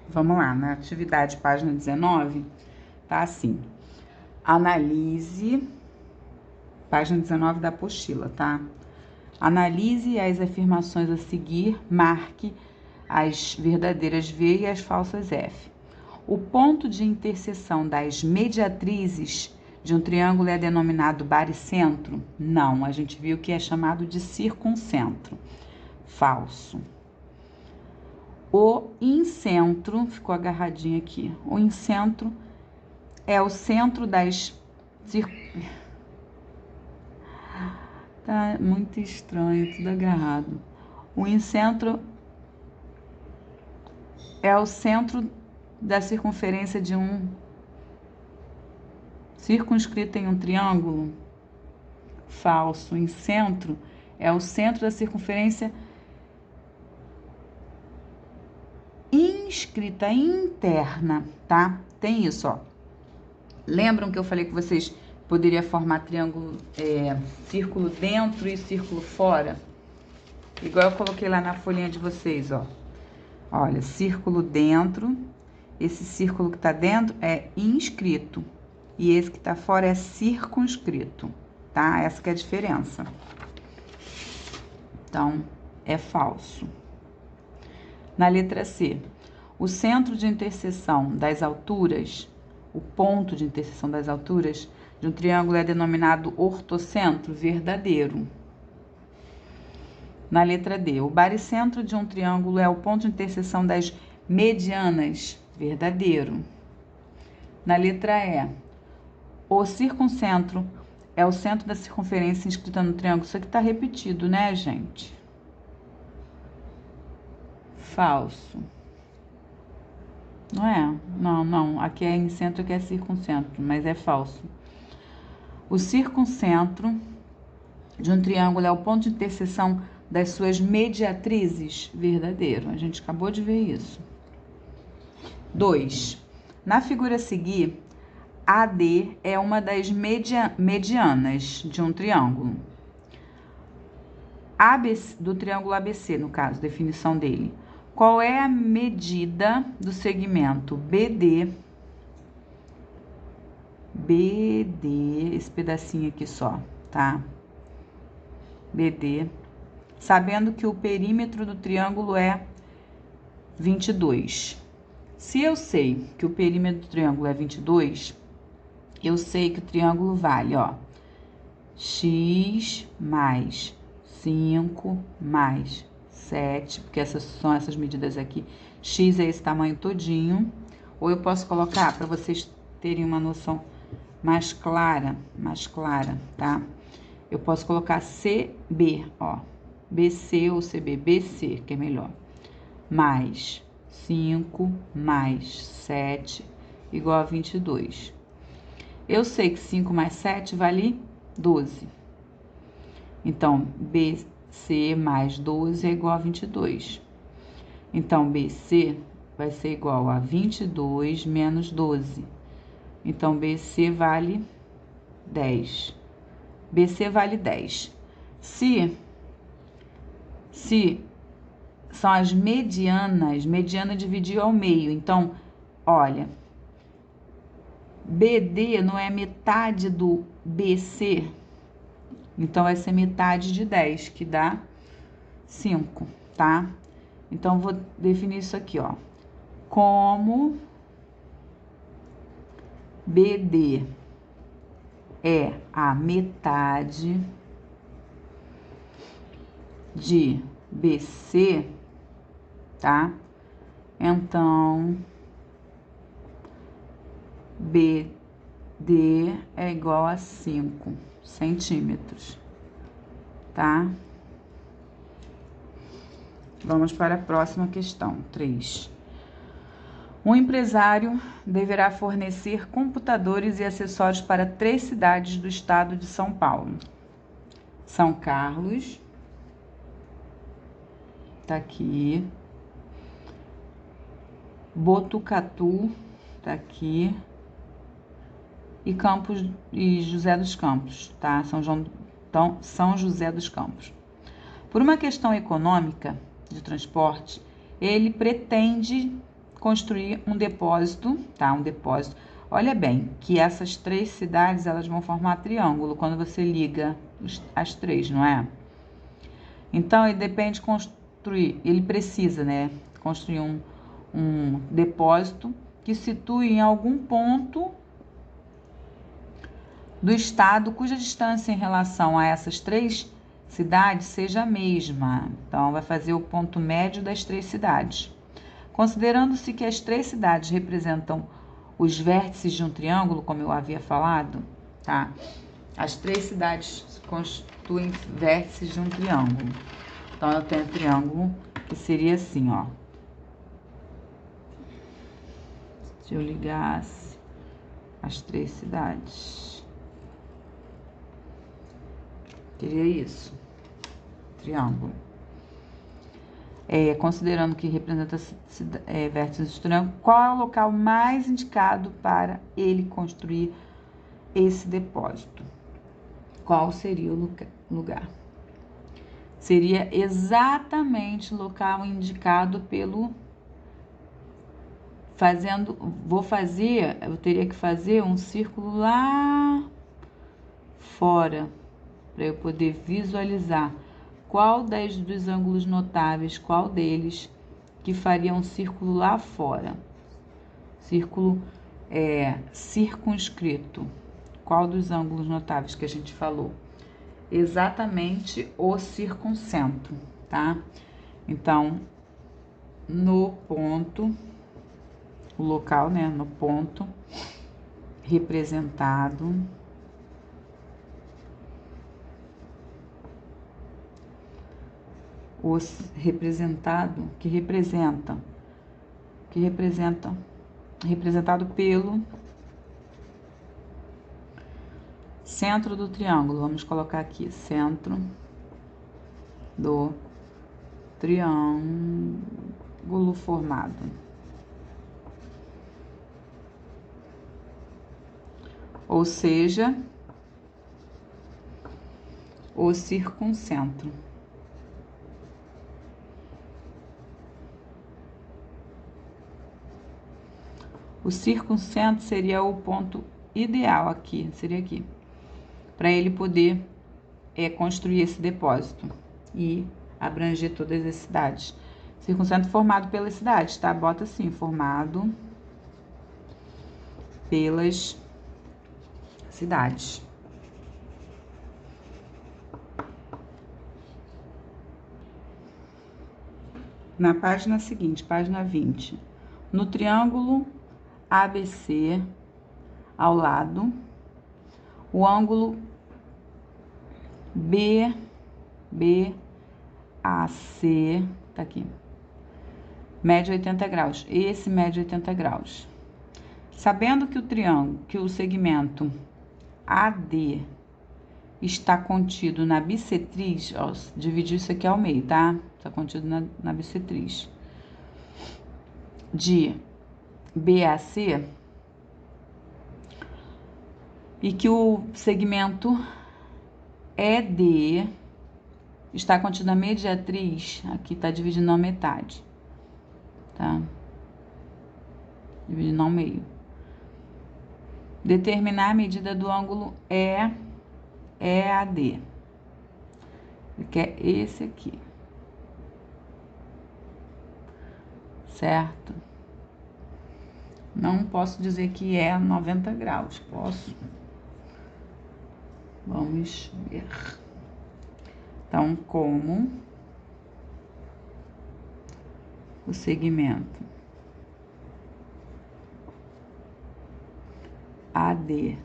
Vamos lá, na atividade página 19, tá assim. Analise, página 19 da apostila, tá? Analise as afirmações a seguir, marque as verdadeiras V e as falsas F. O ponto de interseção das mediatrizes de um triângulo é denominado baricentro? Não, a gente viu que é chamado de circuncentro. Falso. O incentro, ficou agarradinho aqui, o incentro é o centro das... Tá muito estranho, tudo agarrado. O incentro é o centro da circunferência de um circunscrito em um triângulo? Falso. O incentro é o centro da circunferência inscrita interna, tá? Tem isso, ó. Lembram que eu falei que vocês poderiam formar triângulo, círculo dentro e círculo fora? Igual eu coloquei lá na folhinha de vocês, ó. Olha, círculo dentro, esse círculo que tá dentro é inscrito e esse que tá fora é circunscrito, tá? Essa que é a diferença. Então, é falso. Na letra C, o centro de interseção das alturas, o ponto de interseção das alturas de um triângulo é denominado ortocentro? Verdadeiro. Na letra D, o baricentro de um triângulo é o ponto de interseção das medianas? Verdadeiro. Na letra E, o circuncentro é o centro da circunferência inscrita no triângulo. Isso aqui tá repetido, né, gente? Falso. Não é? Não. Aqui é incentro, aqui é circuncentro, mas é falso. O circuncentro de um triângulo é o ponto de interseção das suas mediatrizes? Verdadeiro. A gente acabou de ver isso. 2. Na figura a seguir, AD é uma das medianas de um triângulo. ABC, do triângulo ABC, no caso, definição dele. Qual é a medida do segmento BD, esse pedacinho aqui só, tá? BD, sabendo que o perímetro do triângulo é 22. Se eu sei que o perímetro do triângulo é 22, eu sei que o triângulo vale, ó, x mais 5 mais 7, porque essas são essas medidas aqui. X é esse tamanho todinho. Ou eu posso colocar, para vocês terem uma noção mais clara, tá? Eu posso colocar CB, ó. BC ou CB, BC, que é melhor. Mais 5 mais 7 igual a 22. Eu sei que 5 mais 7 vale 12. Então, BC mais 12 é igual a 22. Então, BC vai ser igual a 22 menos 12. Então, BC vale 10. BC vale 10. Se são as medianas, mediana dividiu ao meio. Então, olha, BD não é metade do BC? Então, vai ser metade de 10, que dá 5, tá? Então, vou definir isso aqui, ó. Como BD é a metade de BC, tá? Então, BD é igual a 5 centímetros, tá? Vamos para a próxima questão, 3. Um empresário deverá fornecer computadores e acessórios para 3 cidades do estado de São Paulo. São Carlos, tá aqui. Botucatu, tá aqui. E Campos e José dos Campos, tá? São José dos Campos. Por uma questão econômica de transporte, ele pretende construir um depósito, tá? Um depósito. Olha bem, que essas 3 cidades, elas vão formar triângulo quando você liga as 3, não é? Então, ele depende de construir, ele precisa, né? Construir um depósito que situe em algum ponto do estado cuja distância em relação a essas 3 cidades seja a mesma. Então, vai fazer o ponto médio das 3 cidades. Considerando-se que as 3 cidades representam os vértices de um triângulo, como eu havia falado, tá? As 3 cidades constituem vértices de um triângulo. Então, eu tenho um triângulo que seria assim, ó. Se eu ligasse as 3 cidades, teria isso, triângulo. Considerando que representa vértices do triângulo, qual é o local mais indicado para ele construir esse depósito? Qual seria o lugar? Seria exatamente o local indicado pelo... eu teria que fazer um círculo lá fora, para eu poder visualizar qual dos ângulos notáveis, qual deles que faria um círculo lá fora. Círculo circunscrito. Qual dos ângulos notáveis que a gente falou? Exatamente o circuncentro, tá? Então, no ponto, o local, né? No ponto representado representado pelo centro do triângulo. Vamos colocar aqui, centro do triângulo formado. Ou seja, o circuncentro. O circuncentro seria o ponto ideal aqui, seria aqui, para ele poder construir esse depósito e abranger todas as cidades. Circuncentro formado pelas cidades, tá? Bota assim, formado pelas cidades. Na página seguinte, página 20, no triângulo ABC, ao lado, o ângulo BAC, tá aqui, mede 80 graus. Esse mede 80 graus. Sabendo que o segmento AD está contido na bissetriz, ó, dividir isso aqui ao meio, tá? Está contido na bissetriz de BAC, e que o segmento ED está contido na mediatriz, aqui está dividindo a metade, tá? Dividindo ao meio. Determinar a medida do ângulo EAD, que é esse aqui, certo? Não posso dizer que é 90 graus, posso? Vamos ver. Então, como o segmento AD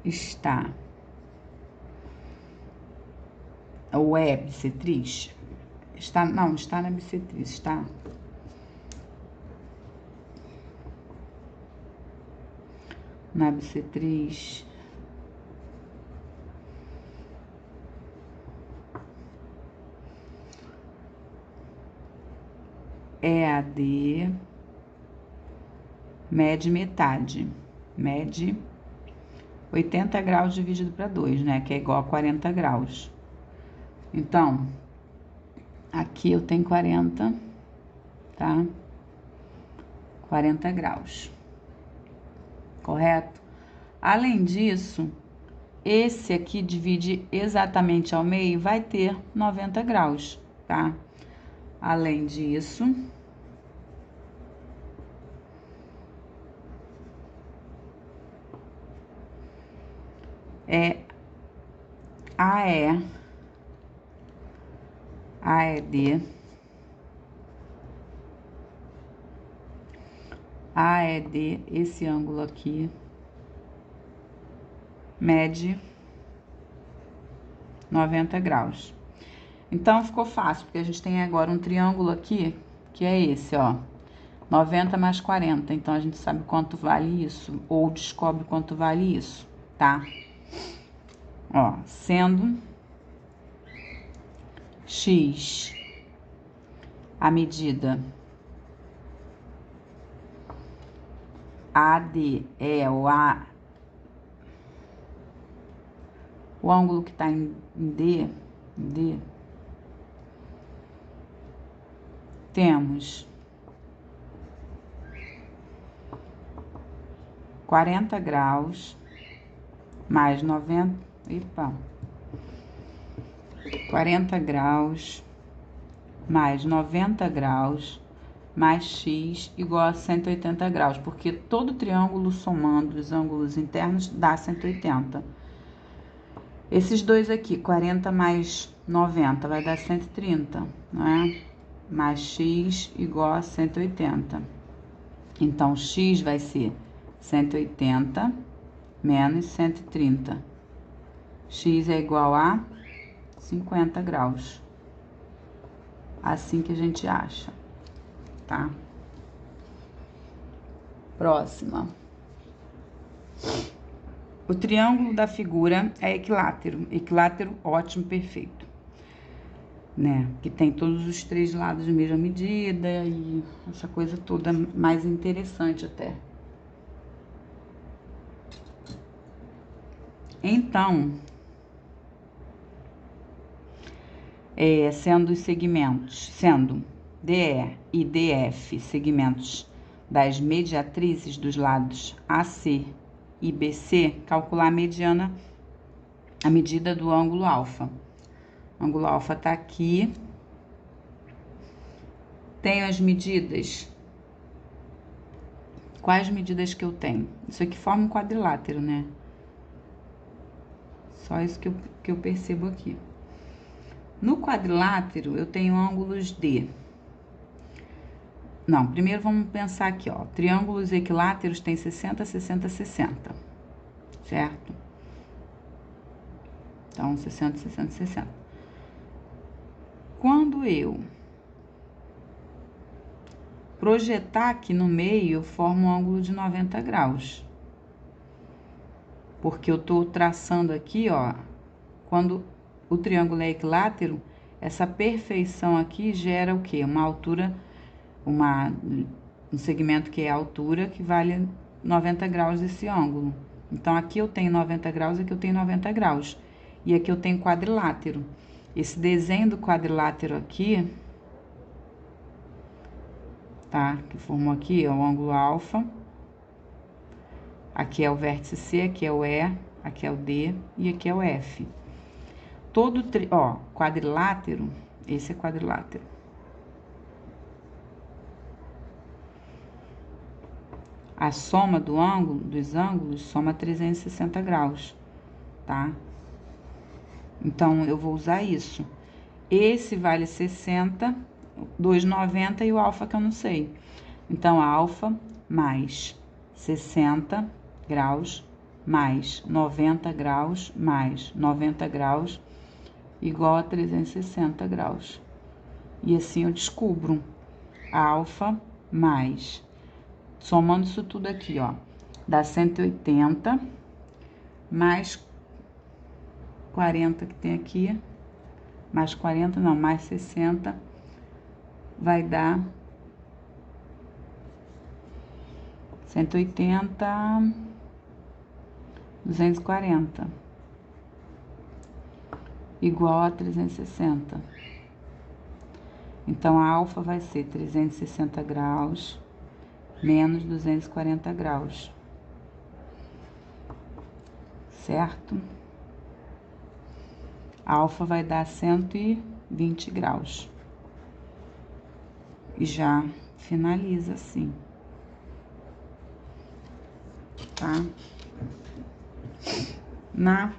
está, ou é bissetriz? Está na bissetriz, está na bissetriz EAD, mede metade, mede 80 graus dividido para 2, né? Que é igual a 40 graus. Então, aqui eu tenho 40, tá? 40 graus. Correto? Além disso, esse aqui divide exatamente ao meio, vai ter 90 graus, tá? Além disso, AED, esse ângulo aqui, mede 90 graus. Então, ficou fácil, porque a gente tem agora um triângulo aqui, que é esse, ó, 90 mais 40. Então, a gente sabe quanto vale isso, ou descobre quanto vale isso, tá? Ó, sendo X a medida AD é o ângulo que está em D, temos 40 graus mais 90, 40 graus mais 90 graus mais x igual a 180 graus, porque todo triângulo somando os ângulos internos dá 180. Esses dois aqui, 40 mais 90, vai dar 130, não é? Mais x igual a 180. Então, x vai ser 180 menos 130. X é igual a 50 graus. Assim que a gente acha, tá? Próxima. O triângulo da figura é equilátero. Equilátero ótimo, perfeito. Né? Que tem todos os três lados de mesma medida e essa coisa toda mais interessante até. Então, sendo os segmentos, sendo DE e DF segmentos das mediatrizes dos lados AC e BC, calcular a mediana, a medida do ângulo alfa. O ângulo alfa tá aqui. Tenho as medidas. Quais medidas que eu tenho? Isso aqui forma um quadrilátero, né? Só isso que eu percebo aqui. No quadrilátero, eu tenho ângulos D. Não, primeiro vamos pensar aqui, ó. Triângulos equiláteros tem 60, 60, 60. Certo? Então, 60, 60, 60. Quando eu projetar aqui no meio, eu formo um ângulo de 90 graus. Porque eu tô traçando aqui, ó, quando o triângulo é equilátero, essa perfeição aqui gera o quê? Uma altura, um segmento que é a altura, que vale 90 graus desse ângulo. Então, aqui eu tenho 90 graus, aqui eu tenho 90 graus. E aqui eu tenho quadrilátero. Esse desenho do quadrilátero aqui, tá? Que formou aqui, ó, o ângulo alfa. Aqui é o vértice C, aqui é o E, aqui é o D e aqui é o F. Todo, quadrilátero, esse é quadrilátero. A soma dos ângulos, soma 360 graus, tá? Então, eu vou usar isso. Esse vale 60, 2,90 e o alfa que eu não sei. Então, alfa mais 60 graus mais 90 graus mais 90 graus igual a 360 graus. E assim eu descubro alfa mais, somando isso tudo aqui, ó, dá 180 mais 40 que tem aqui, mais 40, não, mais 60, vai dar 180, 240, igual a 360. Então, a alfa vai ser 360 graus menos 240 graus. Certo? Alfa vai dar 120 graus. E já finaliza assim. Tá? Na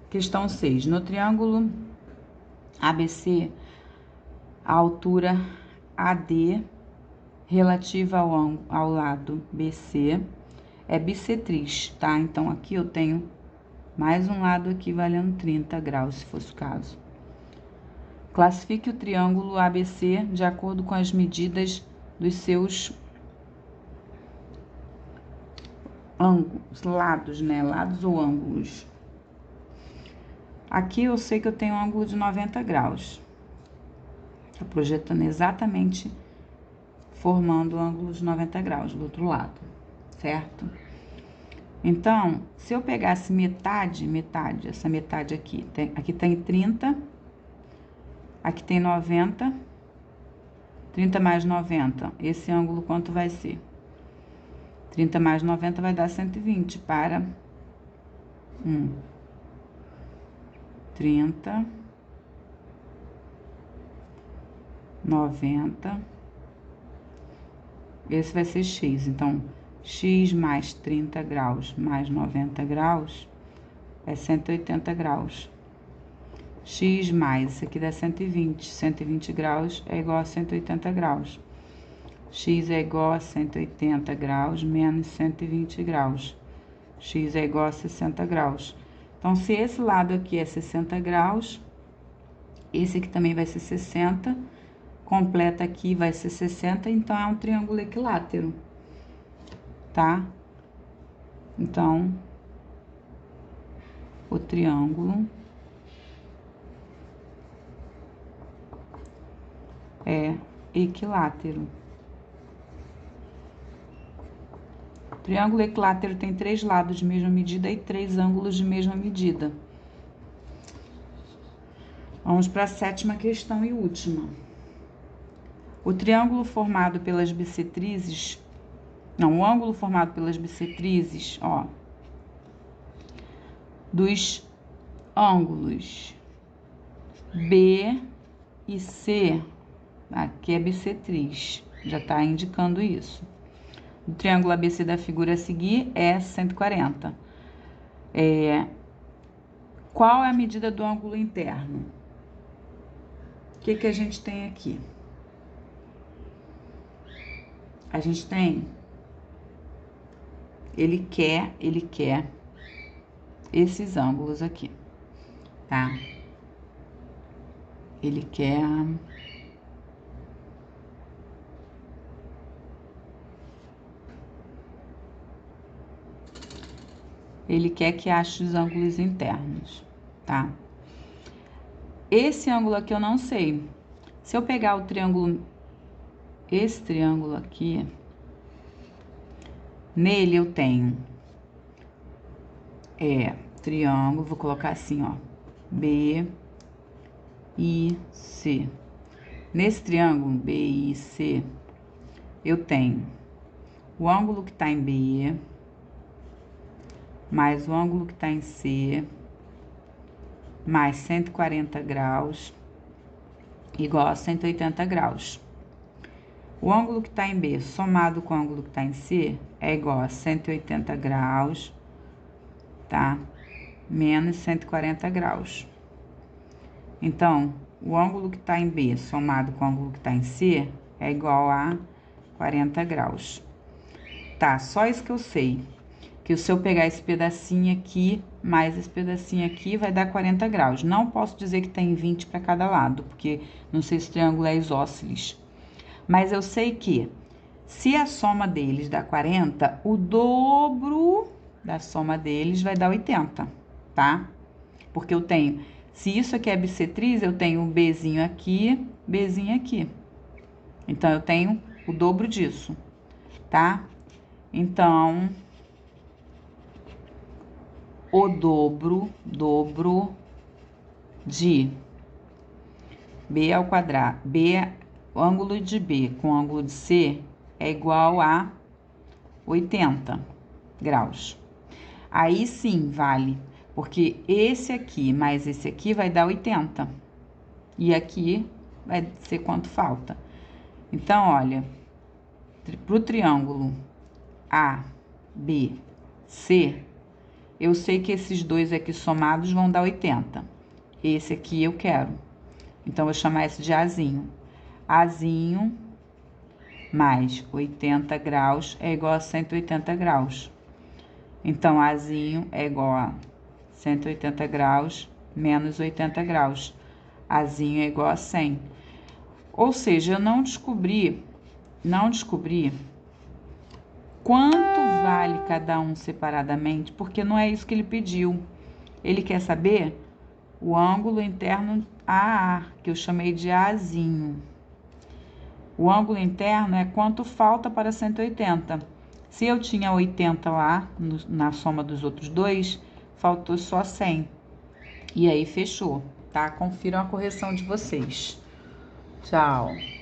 questão 6, no triângulo ABC, a altura AD relativa ao lado BC é bissetriz, tá? Então, aqui eu tenho mais um lado aqui valendo 30 graus, se fosse o caso. Classifique o triângulo ABC de acordo com as medidas dos seus ângulos, lados, né? Lados ou ângulos. Aqui eu sei que eu tenho um ângulo de 90 graus. Tá projetando exatamente, formando o ângulo de 90 graus do outro lado, certo? Então, se eu pegasse metade, essa metade aqui, aqui tem 30, aqui tem 90, 30 mais 90, esse ângulo quanto vai ser? 30 mais 90 vai dar 120 para 30, 90, esse vai ser x, então, x mais 30 graus mais 90 graus é 180 graus. X mais, isso aqui dá 120, 120 graus é igual a 180 graus. X é igual a 180 graus menos 120 graus. X é igual a 60 graus. Então, se esse lado aqui é 60 graus, esse aqui também vai ser 60, completa aqui vai ser 60, então é um triângulo equilátero, tá? Então, o triângulo é equilátero. O triângulo equilátero tem 3 lados de mesma medida e 3 ângulos de mesma medida. Vamos para a 7ª questão e última. O triângulo formado pelas bissetrizes, o ângulo formado pelas bissetrizes, ó, dos ângulos B e C, aqui é bissetriz, já tá indicando isso. O triângulo ABC da figura a seguir é 140. Qual é a medida do ângulo interno? O que que a gente tem aqui? A gente tem, ele quer esses ângulos aqui, tá? Ele quer que ache os ângulos internos, tá? Esse ângulo aqui eu não sei. Se eu pegar o triângulo, esse triângulo aqui, nele eu tenho triângulo, vou colocar assim, ó, B, I, C. Nesse triângulo B, I, C, eu tenho o ângulo que tá em B, mais o ângulo que tá em C, mais 140 graus, igual a 180 graus. O ângulo que tá em B somado com o ângulo que tá em C é igual a 180 graus, tá? Menos 140 graus. Então, o ângulo que tá em B somado com o ângulo que tá em C é igual a 40 graus. Tá, só isso que eu sei. Que se eu pegar esse pedacinho aqui, mais esse pedacinho aqui, vai dar 40 graus. Não posso dizer que tem 20 para cada lado, porque não sei se o triângulo é isósceles. Mas eu sei que, se a soma deles dá 40, o dobro da soma deles vai dar 80, tá? Porque eu tenho, se isso aqui é bissetriz, eu tenho um Bzinho aqui, Bzinho aqui. Então, eu tenho o dobro disso, tá? Então, o dobro de B ao quadrado, o ângulo de B com o ângulo de C é igual a 80 graus. Aí sim vale, porque esse aqui mais esse aqui vai dar 80. E aqui vai ser quanto falta. Então, olha, pro triângulo ABC, eu sei que esses dois aqui somados vão dar 80. Esse aqui eu quero. Então, vou chamar esse de Azinho. Azinho mais 80 graus é igual a 180 graus. Então, Azinho é igual a 180 graus menos 80 graus. Azinho é igual a 100. Ou seja, eu não descobri quanto vale cada um separadamente, porque não é isso que ele pediu. Ele quer saber o ângulo interno AA, que eu chamei de Azinho. O ângulo interno é quanto falta para 180. Se eu tinha 80 lá, na soma dos outros dois, faltou só 100. E aí, fechou, tá? Confiram a correção de vocês. Tchau.